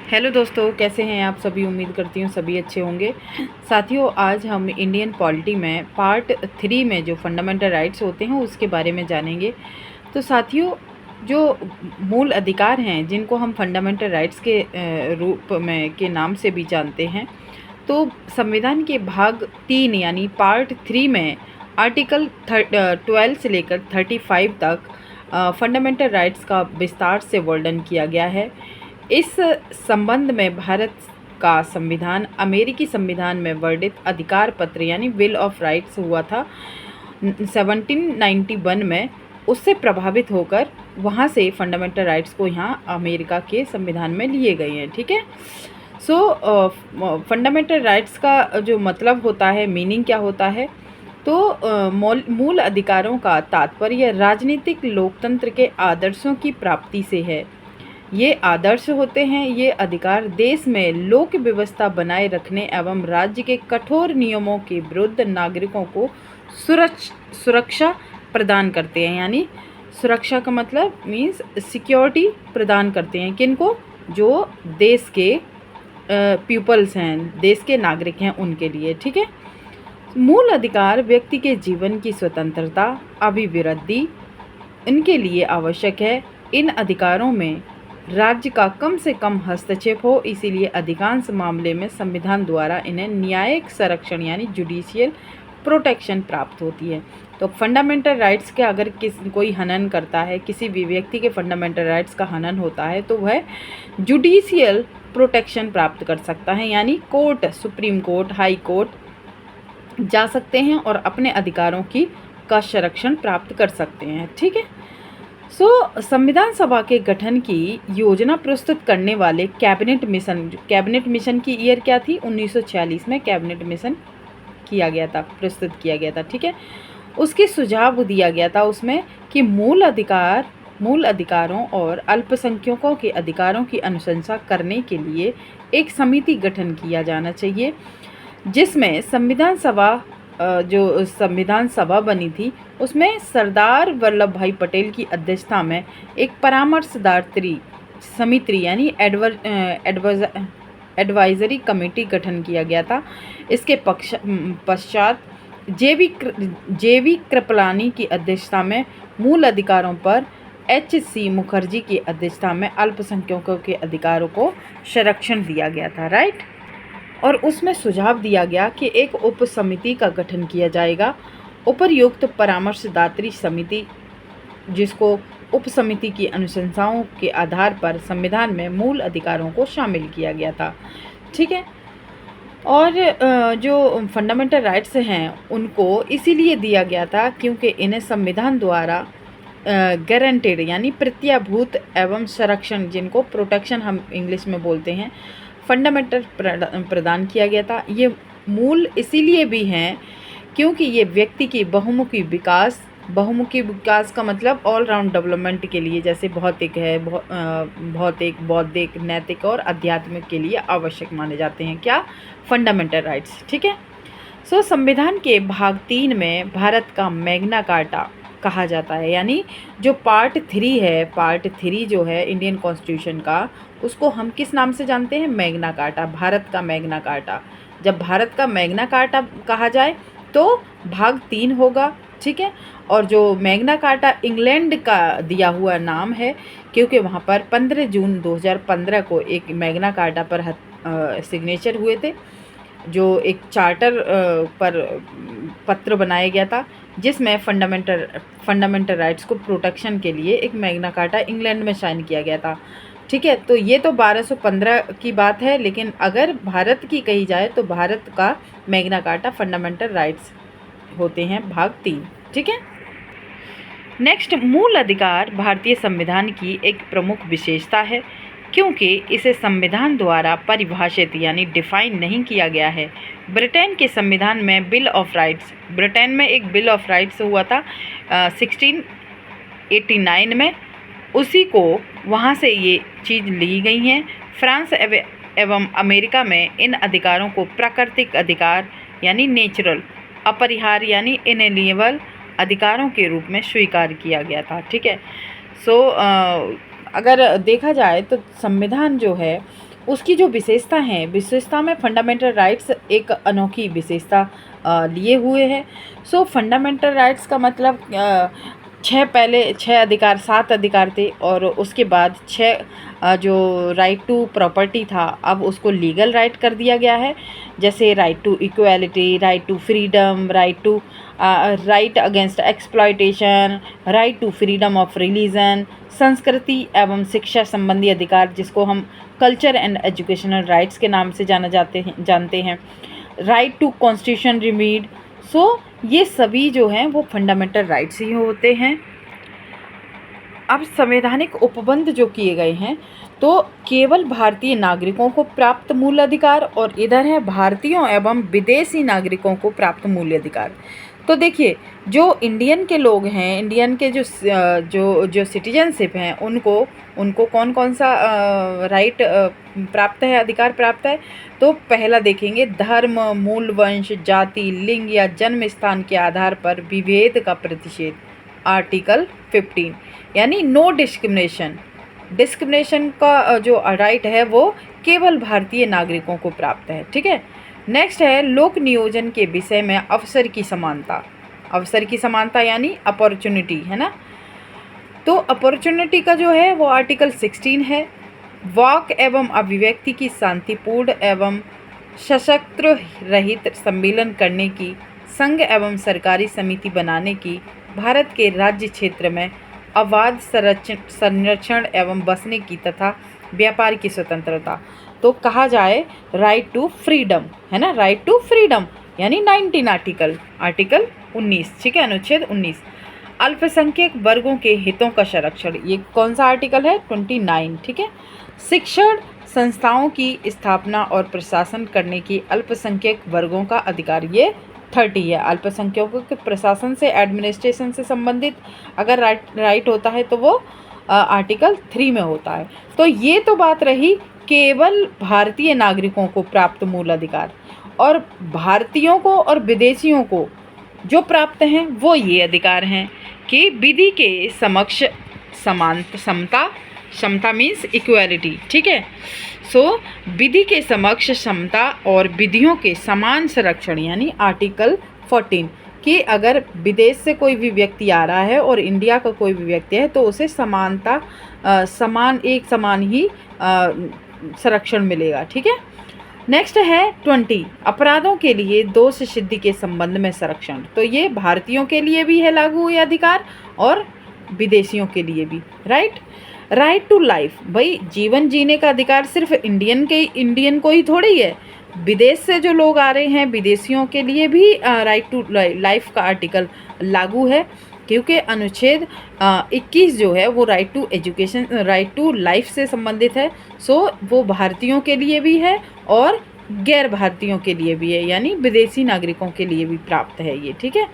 Hello दोस्तों, कैसे हैं आप सभी। उम्मीद करती हूँ सभी अच्छे होंगे। साथियों, आज हम इंडियन पॉलिटी में पार्ट 3 में जो फंडामेंटल राइट्स होते हैं उसके बारे में जानेंगे। तो साथियों, जो मूल अधिकार हैं जिनको हम फंडामेंटल राइट्स के रूप में के नाम से भी जानते हैं, तो संविधान के भाग 3 यानी पार्ट 3 में आर्टिकल 12 से लेकर 35 तक फंडामेंटल राइट्स का विस्तार से वर्णन किया गया है। इस संबंध में भारत का संविधान अमेरिकी संविधान में वर्णित अधिकार पत्र यानी बिल ऑफ राइट्स हुआ था 1791 में। उससे प्रभावित होकर वहाँ से फंडामेंटल राइट्स को यहाँ अमेरिका के संविधान में लिए गए हैं। ठीक है। फंडामेंटल राइट्स का जो मतलब होता है, मीनिंग क्या होता है, तो मूल अधिकारों का तात्पर्य राजनीतिक लोकतंत्र के आदर्शों की प्राप्ति से है। ये आदर्श होते हैं, ये अधिकार देश में लोक व्यवस्था बनाए रखने एवं राज्य के कठोर नियमों के विरुद्ध नागरिकों को सुरक्षा प्रदान करते हैं। यानी सुरक्षा का मतलब मीन्स सिक्योरिटी प्रदान करते हैं। किनको? जो देश के पीपल्स हैं, देश के नागरिक हैं, उनके लिए। ठीक है। मूल अधिकार व्यक्ति के जीवन की स्वतंत्रता, अभिवृद्धि इनके लिए आवश्यक है। इन अधिकारों में राज्य का कम से कम हस्तक्षेप हो, इसीलिए अधिकांश मामले में संविधान द्वारा इन्हें न्यायिक संरक्षण यानी जुडिशियल प्रोटेक्शन प्राप्त होती है। तो फंडामेंटल राइट्स के अगर कोई हनन करता है, किसी भी व्यक्ति के फंडामेंटल राइट्स का हनन होता है, तो वह जुडिशियल प्रोटेक्शन प्राप्त कर सकता है। यानी court, supreme court, high court जा सकते हैं और अपने अधिकारों का संरक्षण प्राप्त कर सकते हैं। ठीक है। संविधान सभा के गठन की योजना प्रस्तुत करने वाले कैबिनेट मिशन की ईयर क्या थी? 1946 में कैबिनेट मिशन किया गया था, प्रस्तुत किया गया था। ठीक है। उसके सुझाव दिया गया था उसमें कि मूल अधिकारों और अल्पसंख्यकों के अधिकारों की अनुशंसा करने के लिए एक समिति गठन किया जाना चाहिए, जिसमें जो संविधान सभा बनी थी उसमें सरदार वल्लभ भाई पटेल की अध्यक्षता में एक परामर्शदात्री समिति यानी एडवाइजरी कमेटी गठन किया गया था। इसके पश्चात जेवी कृपलानी की अध्यक्षता में मूल अधिकारों पर H.C. मुखर्जी की अध्यक्षता में अल्पसंख्यकों के अधिकारों को संरक्षण दिया गया था। राइट। और उसमें सुझाव दिया गया कि एक उप समिति का गठन किया जाएगा। उपर्युक्त परामर्शदात्री समिति, जिसको उप समिति की अनुशंसाओं के आधार पर संविधान में मूल अधिकारों को शामिल किया गया था। ठीक है। और जो फंडामेंटल राइट्स हैं उनको इसीलिए दिया गया था क्योंकि इन्हें संविधान द्वारा गारंटेड यानी प्रत्याभूत एवं संरक्षण, जिनको प्रोटेक्शन हम इंग्लिश में बोलते हैं, फंडामेंटल प्रदान किया गया था। ये मूल इसीलिए भी हैं क्योंकि ये व्यक्ति की बहुमुखी विकास का मतलब ऑल राउंड डेवलपमेंट के लिए, जैसे भौतिक है, भौतिक, बौद्धिक, नैतिक और आध्यात्मिक के लिए आवश्यक माने जाते हैं। क्या? Fundamental rights. ठीक है। संविधान के भाग 3 में भारत का मैग्ना कार्टा कहा जाता है। यानी जो पार्ट 3 है, पार्ट 3 जो है इंडियन कॉन्स्टिट्यूशन का, उसको हम किस नाम से जानते हैं? मैग्ना कार्टा, भारत का मैग्ना कार्टा। जब भारत का मैग्ना कार्टा कहा जाए तो भाग 3 होगा। ठीक है। और जो मैग्ना कार्टा इंग्लैंड का दिया हुआ नाम है, क्योंकि वहाँ पर 15 जून 2015 को एक मैग्ना कार्टा पर सिग्नेचर हुए थे, जो एक चार्टर पर पत्र बनाया गया था, जिसमें फंडामेंटल राइट्स को प्रोटेक्शन के लिए एक मैग्ना कार्टा इंग्लैंड में साइन किया गया था। ठीक है। तो ये तो 1215 की बात है, लेकिन अगर भारत की कही जाए तो भारत का मैग्ना कार्टा फंडामेंटल राइट्स होते हैं, भाग 3। ठीक है। नेक्स्ट, मूल अधिकार भारतीय संविधान की एक प्रमुख विशेषता है क्योंकि इसे संविधान द्वारा परिभाषित यानी डिफाइन नहीं किया गया है। ब्रिटेन के संविधान में बिल ऑफ राइट्स, ब्रिटेन में एक बिल ऑफ राइट्स हुआ था 1689 में, उसी को वहाँ से ये चीज़ ली गई हैं। फ्रांस एवं अमेरिका में इन अधिकारों को प्राकृतिक अधिकार यानी नेचुरल, अपरिहार्य यानी इनएलिएबल अधिकारों के रूप में स्वीकार किया गया था। ठीक है। अगर देखा जाए तो संविधान जो है उसकी जो विशेषता में फंडामेंटल राइट्स एक अनोखी विशेषता लिए हुए हैं। सो फंडामेंटल राइट्स का मतलब पहले 7 अधिकार थे और उसके बाद 6 जो राइट टू प्रॉपर्टी था अब उसको लीगल राइट कर दिया गया है, जैसे right to equality, right to freedom, right against exploitation, right to freedom of religion, संस्कृति एवं शिक्षा संबंधी अधिकार जिसको हम कल्चर एंड एजुकेशनल राइट्स के नाम से जानते हैं, राइट टू कॉन्स्टिट्यूशन रिमीड। सो ये सभी जो हैं वो फंडामेंटल राइट्स ही होते हैं। अब संवैधानिक उपबंध जो किए गए हैं तो केवल भारतीय नागरिकों को प्राप्त मूल अधिकार और इधर है भारतीयों एवं विदेशी नागरिकों को प्राप्त मूल अधिकार। तो देखिए जो इंडियन के लोग हैं, इंडियन के जो सिटीजनशिप हैं उनको कौन कौन सा राइट प्राप्त है, अधिकार प्राप्त है। तो पहला देखेंगे, धर्म, मूल वंश, जाति, लिंग या जन्म स्थान के आधार पर विभेद का प्रतिषेध, आर्टिकल 15, यानी नो डिस्क्रिमिनेशन। डिस्क्रिमिनेशन का जो राइट है वो केवल भारतीय नागरिकों को प्राप्त है, ठीक है। नेक्स्ट है लोक नियोजन के विषय में अवसर की समानता यानी अपॉर्चुनिटी, है ना। तो अपॉर्चुनिटी का जो है वो आर्टिकल 16 है। वाक एवं अभिव्यक्ति की शांतिपूर्ण एवं सशस्त्र रहित सम्मेलन करने की, संघ एवं सरकारी समिति बनाने की, भारत के राज्य क्षेत्र में अबाध संरक्षण एवं बसने की तथा व्यापार की स्वतंत्रता। तो कहा जाए राइट टू फ्रीडम, है ना, राइट टू फ्रीडम यानी 19 आर्टिकल 19, ठीक है, अनुच्छेद 19। अल्पसंख्यक वर्गों के हितों का संरक्षण, ये कौन सा आर्टिकल है, 29, ठीक है। शिक्षण संस्थाओं की स्थापना और प्रशासन करने की अल्पसंख्यक वर्गों का अधिकार, ये 30 है। अल्पसंख्यकों के प्रशासन से, एडमिनिस्ट्रेशन से संबंधित अगर राइट होता है तो वो आर्टिकल 3 में होता है। तो ये तो बात रही केवल भारतीय नागरिकों को प्राप्त मूल अधिकार, और भारतीयों को और विदेशियों को जो प्राप्त हैं वो ये अधिकार हैं कि विधि के समक्ष समता मीन्स इक्वालिटी, ठीक है। सो विधि के समक्ष समता और विधियों के समान संरक्षण यानी आर्टिकल 14, कि अगर विदेश से कोई भी व्यक्ति आ रहा है और इंडिया का कोई भी व्यक्ति है तो उसे समान ही संरक्षण मिलेगा, ठीक है। नेक्स्ट है 20, अपराधों के लिए दोष सिद्धि के संबंध में संरक्षण। तो ये भारतीयों के लिए भी है लागू ये अधिकार और विदेशियों के लिए भी। राइट टू लाइफ, भाई जीवन जीने का अधिकार सिर्फ इंडियन को ही थोड़ी है, विदेश से जो लोग आ रहे हैं विदेशियों के लिए भी राइट टू लाइफ का आर्टिकल लागू है, क्योंकि अनुच्छेद 21 जो है वो right to education, right to life से संबंधित है। सो वो भारतीयों के लिए भी है और गैर भारतीयों के लिए भी है, यानी विदेशी नागरिकों के लिए भी प्राप्त है ये, ठीक है।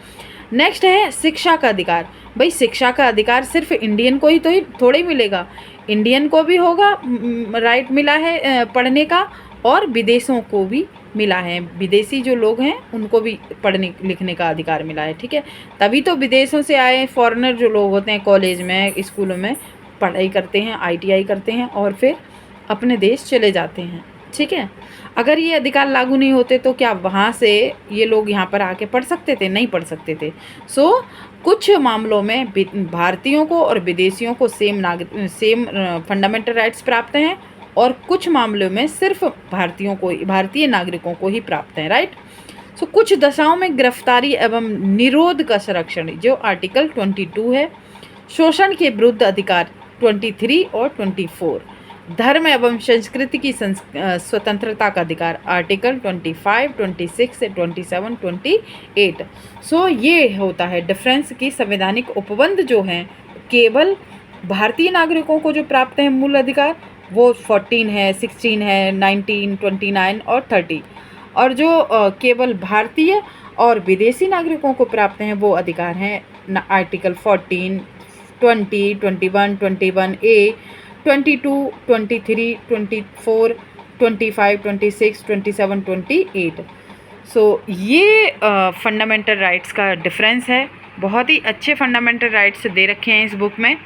नेक्स्ट है शिक्षा का अधिकार। भाई शिक्षा का अधिकार सिर्फ इंडियन को ही तो थोड़ी मिलेगा, इंडियन को भी होगा राइट मिला है पढ़ने का, और विदेशों को भी मिला है, विदेशी जो लोग हैं उनको भी पढ़ने लिखने का अधिकार मिला है, ठीक है। तभी तो विदेशों से आए फॉरेनर जो लोग होते हैं कॉलेज में, स्कूलों में पढ़ाई करते हैं, ITI करते हैं और फिर अपने देश चले जाते हैं, ठीक है। अगर ये अधिकार लागू नहीं होते तो क्या वहाँ से ये लोग यहाँ पर आके पढ़ सकते थे? नहीं पढ़ सकते थे। सो कुछ मामलों में भारतीयों को और विदेशियों को सेम फंडामेंटल राइट्स प्राप्त हैं, और कुछ मामलों में सिर्फ भारतीय नागरिकों को ही प्राप्त हैं, राइट। सो कुछ दशाओं में गिरफ्तारी एवं निरोध का संरक्षण जो आर्टिकल 22 है। शोषण के विरुद्ध अधिकार 23 और 24। धर्म एवं संस्कृति की स्वतंत्रता का अधिकार आर्टिकल 25, 26, 27, 28। सो ये होता है डिफरेंस की संवैधानिक उपबंध जो हैं केवल भारतीय नागरिकों को जो प्राप्त है मूल अधिकार वो 14 है, 16 है, 19, 29 और 30, और जो केवल भारतीय और विदेशी नागरिकों को प्राप्त हैं वो अधिकार हैं आर्टिकल 14, 20, 21, 21A, 22, 23, 24, 25, 26, 27, 28। सो ये फंडामेंटल राइट्स का डिफरेंस है। बहुत ही अच्छे फंडामेंटल राइट्स दे रखे हैं इस बुक में।